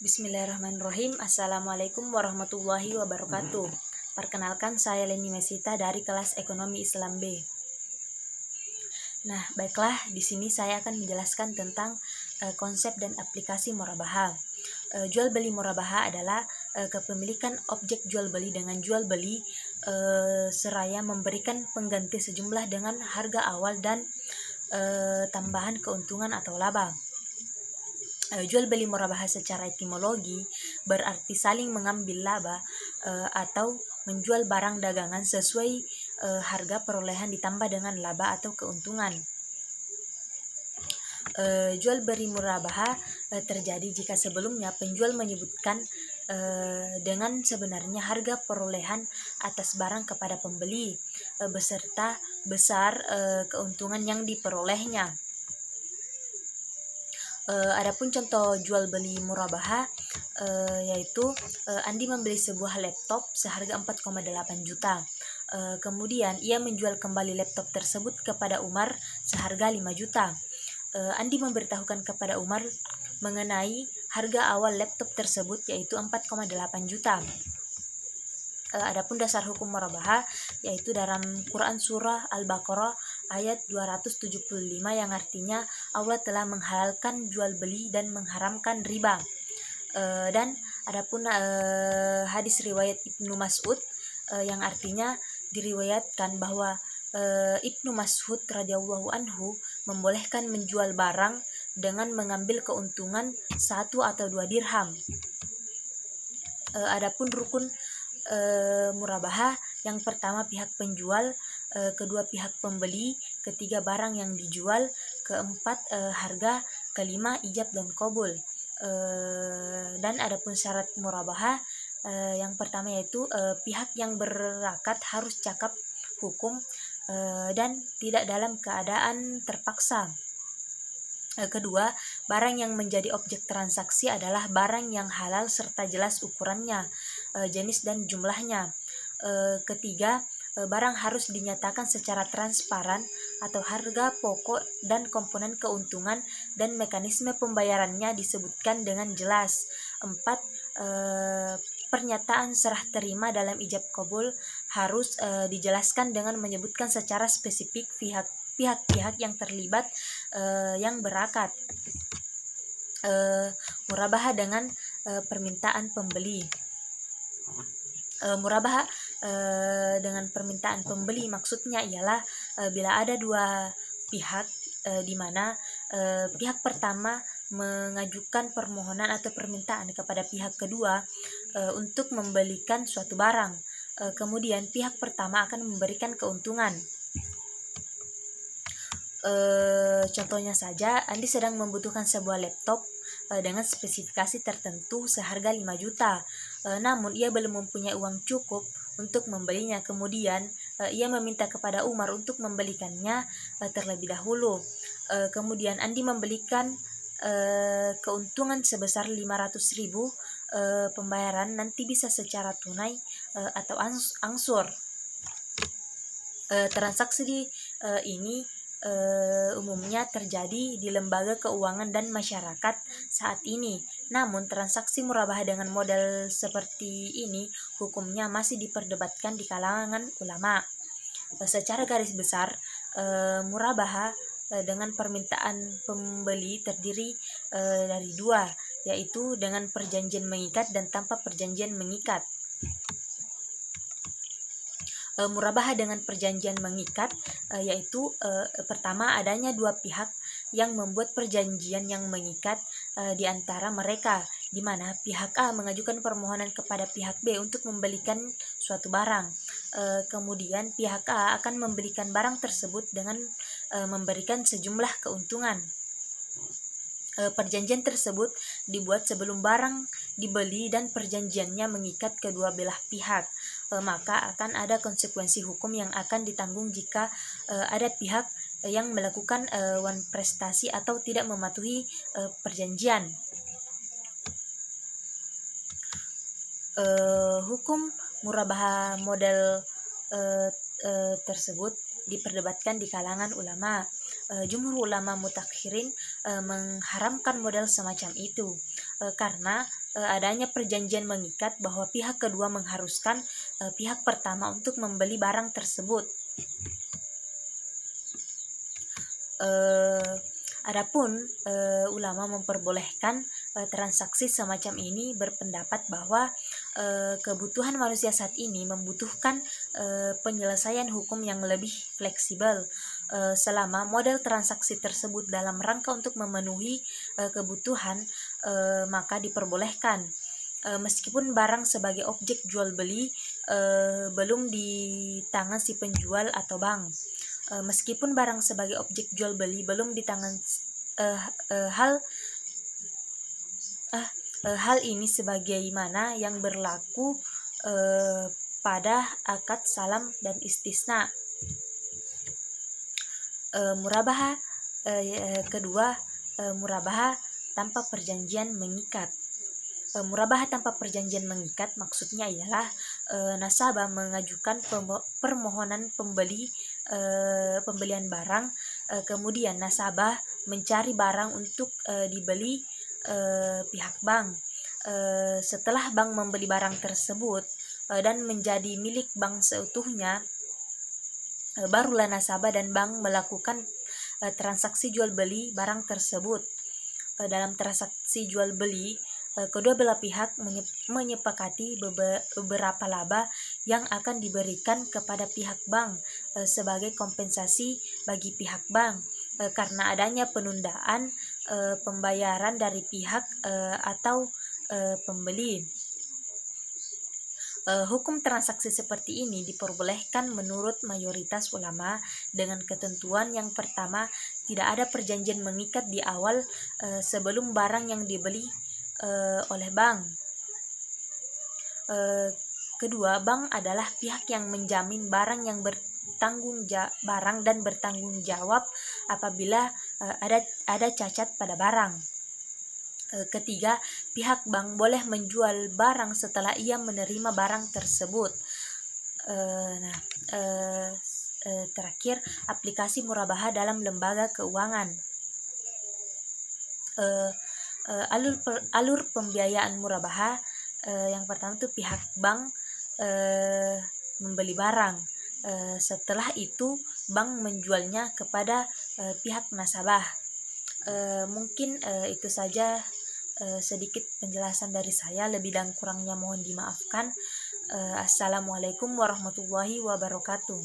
Bismillahirrahmanirrahim. Assalamualaikum warahmatullahi wabarakatuh. Perkenalkan, saya Leni Mesita dari kelas Ekonomi Islam B. Nah, baiklah, di sini saya akan menjelaskan tentang konsep dan aplikasi murabaha. Jual beli murabaha adalah kepemilikan objek jual beli dengan jual beli seraya memberikan pengganti sejumlah dengan harga awal dan tambahan keuntungan atau laba. Jual beli murabaha secara etimologi berarti saling mengambil laba atau menjual barang dagangan sesuai harga perolehan ditambah dengan laba atau keuntungan. Jual beli murabaha terjadi jika sebelumnya penjual menyebutkan dengan sebenarnya harga perolehan atas barang kepada pembeli beserta besar keuntungan yang diperolehnya. Adapun contoh jual beli murabaha yaitu Andi membeli sebuah laptop seharga 4,8 juta. Kemudian ia menjual kembali laptop tersebut kepada Umar seharga 5 juta. Andi memberitahukan kepada Umar mengenai harga awal laptop tersebut yaitu 4,8 juta. Adapun dasar hukum murabaha yaitu dalam Quran surah Al-Baqarah ayat 275 yang artinya Allah telah menghalalkan jual beli dan mengharamkan riba. Dan adapun hadis riwayat Ibnu Mas'ud yang artinya diriwayatkan bahwa Ibnu Mas'ud radhiyallahu anhu membolehkan menjual barang dengan mengambil keuntungan 1 atau 2 dirham. Adapun rukun murabaha, yang pertama pihak penjual, kedua pihak pembeli, ketiga barang yang dijual, keempat harga, kelima ijab dan qabul. Dan adapun syarat murabaha, yang pertama yaitu pihak yang berakad harus cakap hukum dan tidak dalam keadaan terpaksa. Kedua, barang yang menjadi objek transaksi adalah barang yang halal serta jelas ukurannya, jenis dan jumlahnya. Ketiga, barang harus dinyatakan secara transparan atau harga pokok dan komponen keuntungan dan mekanisme pembayarannya disebutkan dengan jelas. Empat, pernyataan serah terima dalam ijab qabul harus dijelaskan dengan menyebutkan secara spesifik pihak-pihak yang terlibat yang berakad. Murabaha dengan permintaan pembeli. Murabaha dengan permintaan pembeli maksudnya ialah bila ada dua pihak di mana pihak pertama mengajukan permohonan atau permintaan kepada pihak kedua untuk membelikan suatu barang, kemudian pihak pertama akan memberikan keuntungan. Contohnya saja, Andi sedang membutuhkan sebuah laptop dengan spesifikasi tertentu seharga 5 juta. Namun ia belum mempunyai uang cukup untuk membelinya. Kemudian ia meminta kepada Umar untuk membelikannya terlebih dahulu. Kemudian Andi membelikan keuntungan sebesar 500.000. Pembayaran nanti bisa secara tunai atau angsur. Transaksi ini umumnya terjadi di lembaga keuangan dan masyarakat saat ini. Namun transaksi murabaha dengan model seperti ini hukumnya masih diperdebatkan di kalangan ulama. Secara garis besar, murabaha dengan permintaan pembeli terdiri dari dua, yaitu dengan perjanjian mengikat dan tanpa perjanjian mengikat. Murabaha dengan perjanjian mengikat yaitu pertama adanya dua pihak yang membuat perjanjian yang mengikat di antara mereka, di mana pihak A mengajukan permohonan kepada pihak B untuk membelikan suatu barang. Kemudian pihak A akan membelikan barang tersebut dengan memberikan sejumlah keuntungan. Perjanjian tersebut dibuat sebelum barang dibeli dan perjanjiannya mengikat kedua belah pihak, maka akan ada konsekuensi hukum yang akan ditanggung jika ada pihak yang melakukan wan prestasi atau tidak mematuhi perjanjian. Hukum murabaha model tersebut diperdebatkan di kalangan ulama. Jumhur ulama mutakhirin mengharamkan model semacam itu. karena adanya perjanjian mengikat bahwa pihak kedua mengharuskan pihak pertama untuk membeli barang tersebut. Adapun ulama memperbolehkan transaksi semacam ini, berpendapat bahwa kebutuhan manusia saat ini membutuhkan penyelesaian hukum yang lebih fleksibel. Selama model transaksi tersebut dalam rangka untuk memenuhi kebutuhan, maka diperbolehkan. Meskipun barang sebagai objek jual beli belum di tangan si penjual atau bank. Meskipun barang sebagai objek jual beli belum di tangan hal ini sebagaimana yang berlaku pada akad salam dan istisna. Murabaha kedua, murabaha tanpa perjanjian mengikat. Murabaha tanpa perjanjian mengikat maksudnya ialah nasabah mengajukan permohonan pembelian barang, kemudian nasabah mencari barang untuk dibeli pihak bank. Setelah bank membeli barang tersebut dan menjadi milik bank seutuhnya, barulah nasabah dan bank melakukan transaksi jual beli barang tersebut. Dalam transaksi jual beli, kedua belah pihak menyepakati beberapa laba yang akan diberikan kepada pihak bank sebagai kompensasi bagi pihak bank karena adanya penundaan pembayaran dari pihak atau pembeli. Hukum transaksi seperti ini diperbolehkan menurut mayoritas ulama dengan ketentuan yang pertama, tidak ada perjanjian mengikat di awal sebelum barang yang dibeli oleh bank. Kedua, bank adalah pihak yang menjamin barang yang barang dan bertanggung jawab apabila ada cacat pada barang. Ketiga, pihak bank boleh menjual barang setelah ia menerima barang tersebut. Terakhir, aplikasi murabaha dalam lembaga keuangan. Alur pembiayaan murabaha, yang pertama itu pihak bank membeli barang. Setelah itu bank menjualnya kepada pihak nasabah. Mungkin itu saja sedikit penjelasan dari saya, lebih dan kurangnya mohon dimaafkan. Assalamualaikum warahmatullahi wabarakatuh.